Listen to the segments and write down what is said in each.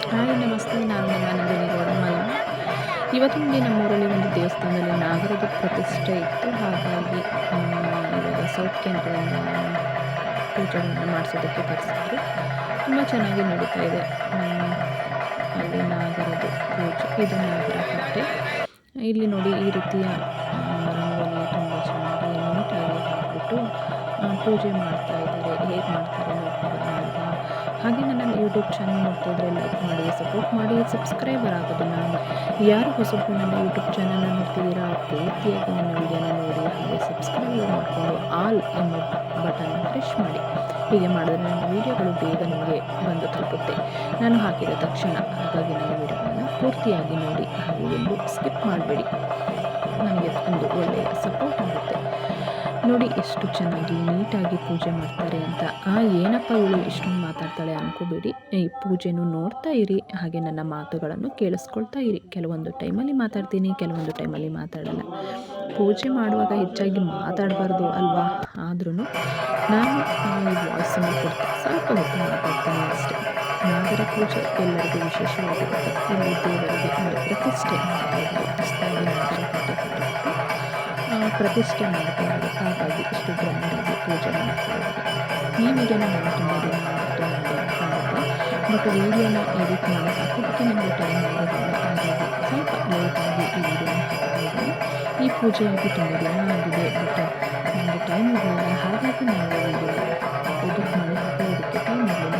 Hi ನಮಸ್ತೆ, ನಾನು ನಿಮ್ಮ ನಂದಿನಿ ಗೌಡಮ್ಮಲ. ಇವತ್ತಿನ ದಿನ ನಮ್ಮೂರಲ್ಲಿ ಒಂದು ದೇವಸ್ಥಾನದಲ್ಲಿ ನಾಗರದ ಪ್ರತಿಷ್ಠೆ ಇತ್ತು. ಹಾಗಾಗಿ ಇವಾಗ ಸೌತ್ ಕೇಂದ್ರದಿಂದ ಪೂಜೆಗಳನ್ನು ಮಾಡಿಸೋದಕ್ಕೆ ಕರೆಸಿದ್ರು. ತುಂಬ ಚೆನ್ನಾಗಿ ನಡೀತಾ ಇದೆ. ಅಲ್ಲಿ ನಾಗರದ್ದು ಪೂಜೆ, ಇದು ನಾಗರ ಕಟ್ಟೆ. ಇಲ್ಲಿ ನೋಡಿ ಈ ರೀತಿಯ ರಂಗೋಲಿ ತುಂಬ ಚೆನ್ನಾಗಿ ನೀಟಾಗಿ ಹಾಕ್ಬಿಟ್ಟು ಪೂಜೆ ಮಾಡ್ತಾ ಇದ್ದಾರೆ. ಹೇಗೆ ಮಾಡ್ತಾರೆ ನೋಡ್ಕೊಳ್ಳೋಣ ಅಲ್ವಾ. ಹಾಗೆ ನನ್ನ ಯೂಟ್ಯೂಬ್ ಚಾನಲ್ ನೋಡ್ತಿದ್ರೆ ಲೈಕ್ ಮಾಡಿ, ಸಪೋರ್ಟ್ ಮಾಡಿ, ಸಬ್ಸ್ಕ್ರೈಬರ್ ಆಗೋದನ್ನು ಯಾರು ಹೊಸಬ್ರು ನನ್ನ ಯೂಟ್ಯೂಬ್ ಚಾನಲ್ನ ನೋಡ್ತಿದ್ದೀರಾ ಪೂರ್ತಿಯಾಗಿ ನನ್ನ ವಿಡಿಯೋನ ನೋಡಿ, ಹಾಗೆ ಸಬ್ಸ್ಕ್ರೈಬ್ ಮಾಡಿಕೊಂಡು ಆಲ್ ಎಂಬ ಬಟನ್ನ ಪ್ರೆಸ್ ಮಾಡಿ. ಹೀಗೆ ಮಾಡಿದ್ರೆ ನನ್ನ ವೀಡಿಯೋಗಳು ಬೇಗ ನಿಮಗೆ ಬಂದು ತಲುಪುತ್ತೆ ನಾನು ಹಾಕಿದ ತಕ್ಷಣ. ಹಾಗಾಗಿ ನನ್ನ ವೀಡಿಯೋಗಳನ್ನು ಪೂರ್ತಿಯಾಗಿ ನೋಡಿ, ಹಾಗೆ ಎಲ್ಲೂ ಸ್ಕಿಪ್ ಮಾಡಬೇಡಿ. ನನಗೆ ಒಂದು ಒಳ್ಳೆಯ ಸಪೋರ್ಟ್ ಆಗುತ್ತೆ. ನೋಡಿ ಎಷ್ಟು ಚೆನ್ನಾಗಿ ನೀಟಾಗಿ ಪೂಜೆ ಮಾಡ್ತಾರೆ ಅಂತ. ಏನಪ್ಪ ಇವಳು ಇಷ್ಟೊಂದು ಮಾತಾಡ್ತಾಳೆ ಅನ್ಕೋಬೇಡಿ. ಈ ಪೂಜೆನೂ ನೋಡ್ತಾ ಇರಿ, ಹಾಗೆ ನನ್ನ ಮಾತುಗಳನ್ನು ಕೇಳಿಸ್ಕೊಳ್ತಾ ಇರಿ. ಕೆಲವೊಂದು ಟೈಮಲ್ಲಿ ಮಾತಾಡ್ತೀನಿ, ಕೆಲವೊಂದು ಟೈಮಲ್ಲಿ ಮಾತಾಡಲ್ಲ. ಪೂಜೆ ಮಾಡುವಾಗ ಹೆಚ್ಚಾಗಿ ಮಾತಾಡಬಾರ್ದು ಅಲ್ವಾ. ಆದ್ರೂ ನಾನು ಈ ವಾಯ್ಸನ್ನು ಕೊಡ್ತಾ ಸ್ವಲ್ಪ ಹೊತ್ತು ಮಾತಾಡ್ತೀನಿ ಅಷ್ಟೇ. ನಾಗರ ಪೂಜೆ ಎಲ್ಲರಿಗೂ ವಿಶೇಷವಾಗಿರುತ್ತೆ. ಇಲ್ಲಿ ದೇವರಿಗೆ ಪ್ರತಿಷ್ಠೆ ಮಾಡ್ತಾ ಇದ್ದಾರೆ. ಹೊಸದಾಗಿ ನಾಗರ ಕಟ್ಟೆ ಕಟ್ಟಿಬಿಟ್ಟು ಪ್ರತಿಷ್ಠೆ ಮಾಡ್ತಾ ಇದ್ದಾರೆ. ಹಾಗಾಗಿ ಇಷ್ಟು ಗ್ರ್ಯಾಂಡಾಗಿ ಪೂಜೆ ಮಾಡ್ತಾ ಇದ್ದಾರೆ. ಈ ವಿಡಿಯೋನ ನಾನು ತುಂಬ ದಿನ ಆಗಿತ್ತು ನನಗೆ ಅನ್ಕೊಂಡಿದ್ದೆ, ಬಟ್ ವಿಡಿಯೋನ ಎಡಿಟ್ ಮಾಡಿ ಹಾಕೋದಕ್ಕೆ ನನಗೆ ಟೈಮ್ ಆಗೋದಿಲ್ಲ. ಹಾಗಾಗಿ ಸ್ವಲ್ಪ ಲೇಟಾಗಿ ಈ ವಿಡಿಯೋನ ಹಾಕ್ತಾ ಇದ್ದೀನಿ. ಈ ಪೂಜೆಯಾಗಿ ತುಂಬ ದಿನ ಆಗಿದೆ, ಬಟ್ ನನಗೆ ಟೈಮ್ ಇರಲಿಲ್ಲ. ಹಾಗಾಗಿ ನಾನು ವಿಡಿಯೋ ಎಡಿಟ್ ಮಾಡಿ ಹಾಕೋದಕ್ಕೆ ಟೈಮ್ ಇರಲಿಲ್ಲ.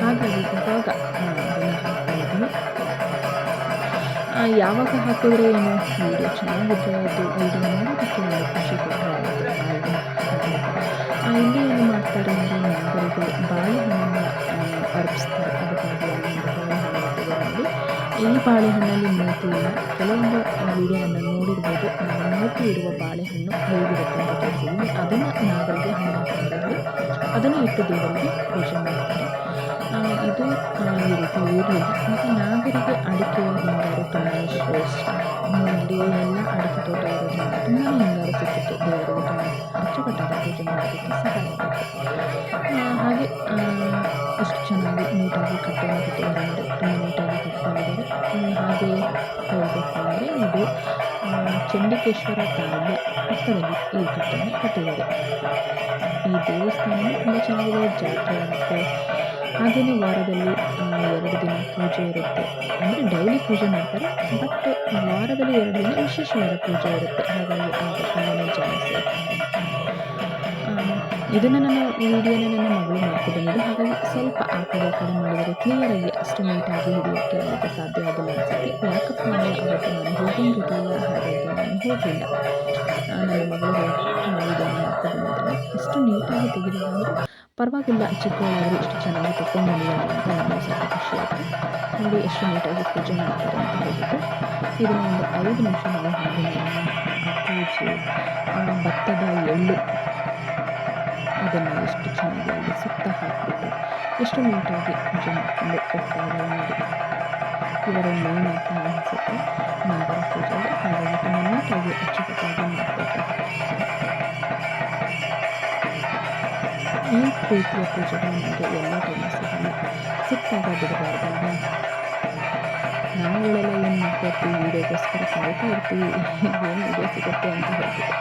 ಹಾಗಾಗಿ ಇವಾಗ ಅದನ್ನು ಹಾಕ್ತಾ ಇದ್ದೀನಿ. ಯಾವಾಗ ಹಾಕಿದ್ರೆ ಏನು, ವೀಡಿಯೋ ಚೆನ್ನಾಗಿದ್ರೆ ಅದು ವಿಡಿಯೋ ನೋಡೋದಕ್ಕೆ ಒಂದು ಖುಷಿ ಕೊಟ್ಟರೆ ಆಯಿತು ಅಲ್ವಾ. ಇಲ್ಲಿ ಏನು ಮಾಡ್ತಾರೆ ಅಂದರೆ ನಾಗರಿಗೆ ಬಾಳೆಹಣ್ಣನ್ನು ಅರ್ಪಿಸ್ತಾರೆ. ಅದಕ್ಕಾಗಿ ಅಲ್ಲಿ ಬಾಳೆಹಣ್ಣು ಇಟ್ಟಿದ್ದಾರೆ. ಈ ಬಾಳೆಹಣ್ಣಲ್ಲಿ ಮೂತಿ ಇಲ್ಲ. ಕೆಲವೊಂದು ವಿಡಿಯೋವನ್ನು ನೋಡಿರ್ಬೋದು. ಮೂತಿ ಇರುವ ಬಾಳೆಹಣ್ಣು ಹೇಗಿರುತ್ತೆ ಅಂತ ತೋರಿಸಿದ್ದೀನಿ. ಅದನ್ನು ನಾಗರಿಗೆ ಹಣ್ಣು ಹಾಕಿದ್ರೆ ಅದನ್ನು ಇಟ್ಟು ದೇವರಿಗೆ ಪೂಜೆ ಮಾಡ್ತಾರೆ. ಇದು ಈ ರೀತಿ ಇರಲಿಲ್ಲ. ಮತ್ತು ನಾಗರಿಗೆ ಅಡಿಕೆಯ ಹಿಂಗಾರು ತುಂಬಾ ಶ್ರೇಷ್ಠ. ಇಲ್ಲಿ ಎಲ್ಲ ಅಡಿಕೆ ತೋಟ ಇರೋದ್ರಿಂದ ತುಂಬಾ ಹಿಂಗಾರು ಸಿಕ್ಕಿತ್ತು. ದೇವರಿಗೆ ತುಂಬ ಅಚ್ಚುಕಟ್ಟಾದ ಪೂಜೆ ಮಾಡೋದಕ್ಕೆ ಸಹಾಯ ಆಗುತ್ತೆ. ಹಾಗೆ ಎಷ್ಟು ಚೆನ್ನಾಗಿ ನೀಟಾಗಿ ಕಟ್ಟೆಯನ್ನು ಕಟ್ಟಿದ್ದಾರೆ ನೋಡಿ, ತುಂಬ ನೀಟಾಗಿ ಕಟ್ಕೊಂಡಿದ್ದಾರೆ. ಹಾಗೆ ಹೇಳಬೇಕು ಅಂದರೆ ಇದು ಚಂಡಿಕೇಶ್ವರ ತಾಯಿಯ ಪಕ್ಕದಲ್ಲಿ ಈ ಕಟ್ಟೆಯನ್ನು ಕಟ್ಟಿದ್ದಾರೆ. ಈ ದೇವಸ್ಥಾನ ತುಂಬ ಚೆನ್ನಾಗಿದೆ. ಜಾತ್ರೆ ಆಗುತ್ತೆ. ಹಾಗೆಯೇ ವಾರದಲ್ಲಿ 2 ದಿನ ಪೂಜೆ ಇರುತ್ತೆ. ಅಂದರೆ ಡೈಲಿ ಪೂಜೆ ಮಾಡ್ತಾರೆ, ಬಟ್ ವಾರದಲ್ಲಿ 2 ದಿನ ವಿಶೇಷವಾದ ಪೂಜೆ ಇರುತ್ತೆ. ಹಾಗಾಗಿ ಆಗ ತುಂಬಾ ಜನ ಸೇರ್ತಾರೆ. ಇದನ್ನು ನನ್ನ ವಿಡಿಯೋನ ನನ್ನ ಮಗಳು ಮಾಡ್ಕೊಂಡು ಬಂದಿದ್ದು. ಹಾಗಾಗಿ ಸ್ವಲ್ಪ ಆ ಕಡೆ ಮಾಡಿದರೆ ಕ್ಲಿಯರಾಗಿ ಅಷ್ಟು ನೀಟಾಗಿ ಹಿಡಿಯೋಕ್ಕೆ ಅದಕ್ಕೆ ಸಾಧ್ಯ ಆಗಿಲ್ಲ ಅನಿಸುತ್ತೆ. ಯಾಕಪ್ಪ ಅಂದರೆ ಅವತ್ತು ನಾನು ಹೋಗಂಗಿರಲಿಲ್ಲ, ಹಾಗಾಗಿ ನಾನು ಹೋಗಲಿಲ್ಲ. ನನ್ನ ಮಗಳು ವಿಡಿಯೋನ ಮಾಡ್ಕೊಂಡು ಬಂದಿದ್ದಾಳೆ. ಎಷ್ಟು ನೀಟಾಗಿ ತೆಗೆದಿಲ್ಲ ಅಂದರೆ ಪರವಾಗಿಲ್ಲ, ಚಿಕ್ಕವಳಾದರೂ ಇಷ್ಟು ಚೆನ್ನಾಗಿ ತಗೊಂಡು ಬಂದಿದ್ದಾರೆ ಅಂತ ನನಗೆ ಸ್ವಲ್ಪ ಖುಷಿಯಾಯಿತು. ನೋಡಿ ಎಷ್ಟು ನೀಟಾಗಿ ಪೂಜೆ ಮಾಡ್ತಾರೆ ಅಂತ ಹೇಳ್ಬಿಟ್ಟು ಇದನ್ನು ಒಂದು 5 ನಿಮಿಷ ನಾವು ಹಾಗೆ ಪೂಜೆ ಭತ್ತದ ಎಳ್ಳು ಅದನ್ನು ಎಷ್ಟು ಚೆನ್ನಾಗಿ ಅಲ್ಲಿ ಸುತ್ತ ಹಾಕಿಬಿಟ್ಟು ಎಷ್ಟು ನೀಟಾಗಿ ಪೂಜೆ ಮಾಡಿಕೊಂಡು ಹೋಗ್ತಾ ಇದ್ದಾರೆ ನೋಡಿ. ಇವರ ಮೇನ್ ಅಂತ ಅನಿಸುತ್ತೆ ನಾಗರ ಪೂಜೆಗೆ. ಹಾಗಾಗಿ ತುಂಬ ನೀಟಾಗಿ ಅಚ್ಚುಕಟ್ಟಾಗಿ ಮಾಡ್ಕೊಳ್ತಾರೆ. ಈ ರೀತಿಯ ಪೂಜೆಗಳು ನಮಗೆ ಎಲ್ಲ ಟೈಮು ಸಿಗಲ್ಲ, ಸಿಕ್ಕಾಗ ಬಿಡಬಾರ್ದಲ್ವಾ. ನಾವುಗಳೆಲ್ಲ ಏನು ಮಾಡ್ಕೊಳ್ತೀವಿ, ವೀಡಿಯೋಗೋಸ್ಕರ ಕಾಯ್ತಾ ಇರ್ತೀವಿ ಏನು ವೀಡಿಯೋ ಸಿಗುತ್ತೆ ಅಂತ ಹೇಳ್ಬಿಟ್ಟು.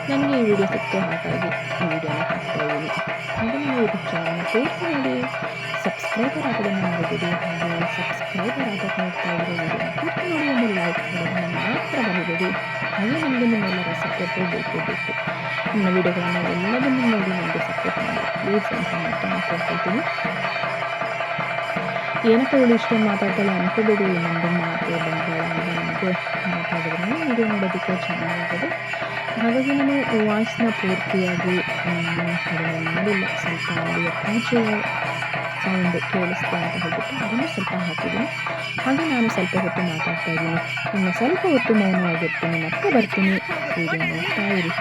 ನನಗೆ ಈ ವಿಡಿಯೋ ಸಿಕ್ತು, ಹಾಗಾಗಿ ಈ ವಿಡಿಯೋನ ಹಾಕ್ತಾಯಿದ್ದೀನಿ. ಹಾಗೆ ನೀವು ಯೂಟ್ಯೂಬ್ ಚಾನಲ್ನ ಪೂರ್ತಿ ನೋಡಿ, ಸಬ್ಸ್ಕ್ರೈಬರ್ ಆಗೋದನ್ನು ಮರಿಬೇಡಿ. ಹಾಗೆ ಸಬ್ಸ್ಕ್ರೈಬರ್ ಆಗೋದು ನೋಡ್ತಾ ಇರೋ ವಿಡಿಯೋನ ಪೂರ್ತಿ ನೋಡಿ, ಒಂದು ಲೈಕ್ ಮಾಡೋದನ್ನು ಮಾತ್ರ ಮರಿಬೇಡಿ. ಹಾಗೆ ನನಗೆ ನಿಮ್ಮೆಲ್ಲರ ಸಪೋರ್ಟು ಬೇಕು. ನನ್ನ ವಿಡಿಯೋಗಳನ್ನು ಎಲ್ಲದನ್ನು ನೋಡಿ ನನಗೆ ಸಪೋರ್ಟ್ ಮಾಡಿ ಪ್ಲೀಸ್ ಅಂತ ಮಾತನ್ನು ಕೇಳ್ಕೊಳ್ತೀನಿ. ಏನಪ್ಪ ಇವಳು ಇಷ್ಟೊಂದು ಮಾತಾಡ್ತಾಳೆ ಅನ್ಕೋಬೇಡಿ. ನಮ್ಮದು ಮಾತು ಬಂಡವಾಳ ಅಂತ ನನಗೆ ಮಾತಾಡಿದ್ರೆ ವಿಡಿಯೋ ನೋಡೋದಕ್ಕೆ ಚೆನ್ನಾಗಿರೋದು. ಹಾಗಾಗಿ ನಾನು ವಾಯ್ಸ್ನ ಪೂರ್ತಿಯಾಗಿ ಅದನ್ನು ಮಾಡಿಲ್ಲ. ಸ್ವಲ್ಪ ಅಲ್ಲಿಯ ಪೂಜೆಯ ಸೌಂಡ್ ಕೇಳಿಸ್ತೆ ಅಂತ ಹೇಳ್ಬಿಟ್ಟು ಅದನ್ನು ಸ್ವಲ್ಪ ಹಾಕಿದ್ದೀನಿ. ಹಾಗೆ ನಾನು ಸ್ವಲ್ಪ ಹೊತ್ತು ಮಾತಾಡ್ತಾ ಇದ್ದೀನಿ. ಇನ್ನು ಸ್ವಲ್ಪ ಹೊತ್ತು ಮೌನವಾಗಿರ್ತೀನಿ, ಮತ್ತೆ ಬರ್ತೀನಿ. ವಿಡಿಯೋ ನೋಡ್ತಾ ಇರಿ.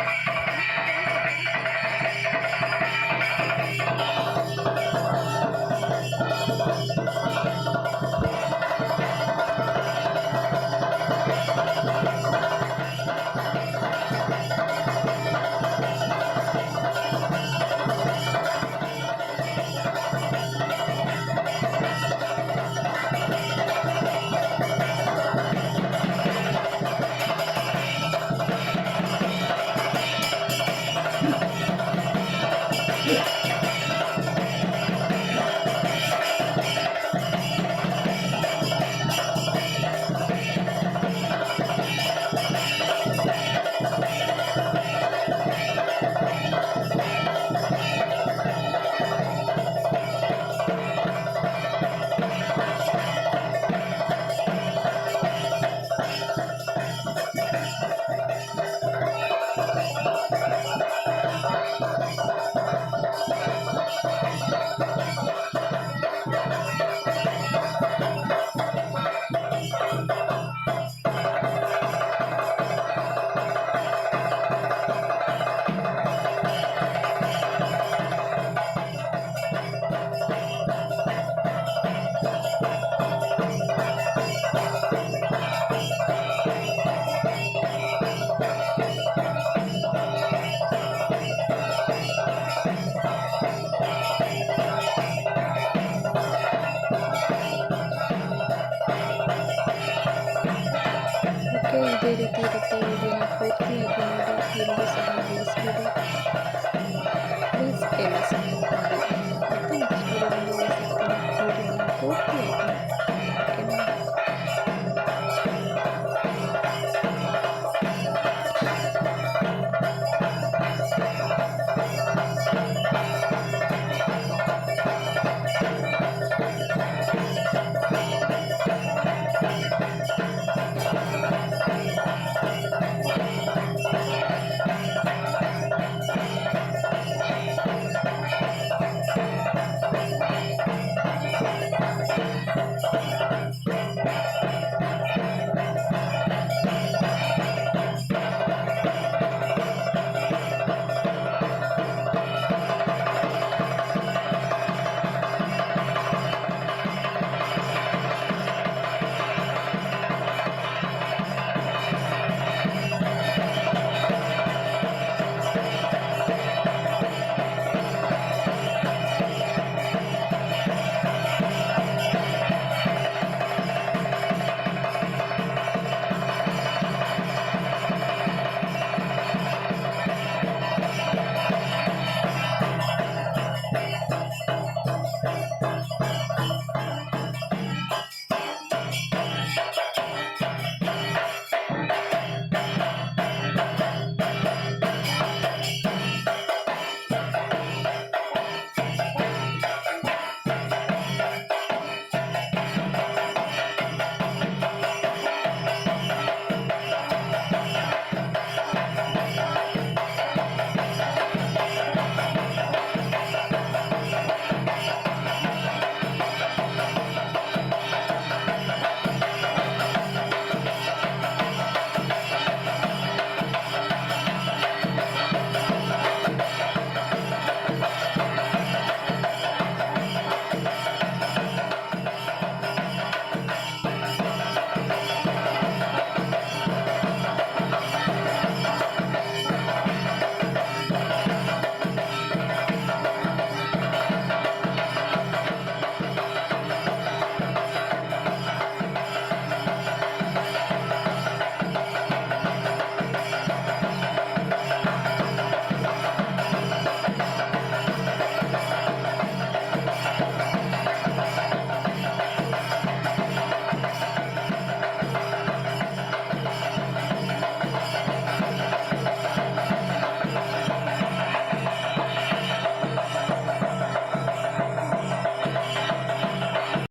ಮತ್ತೆ ಇದೇ ರೀತಿ ಇರುತ್ತೆ ವಿಡಿಯೋನ ಪೂರ್ತಿಯಾಗಿ ನೋಡಿ ಎಲ್ಲೂ ಸಹ ನಿಲ್ಲಿಸ್ಬೇಡಿ ಪ್ಲೀಸ್ ಎಲ್ಲ ಸಹ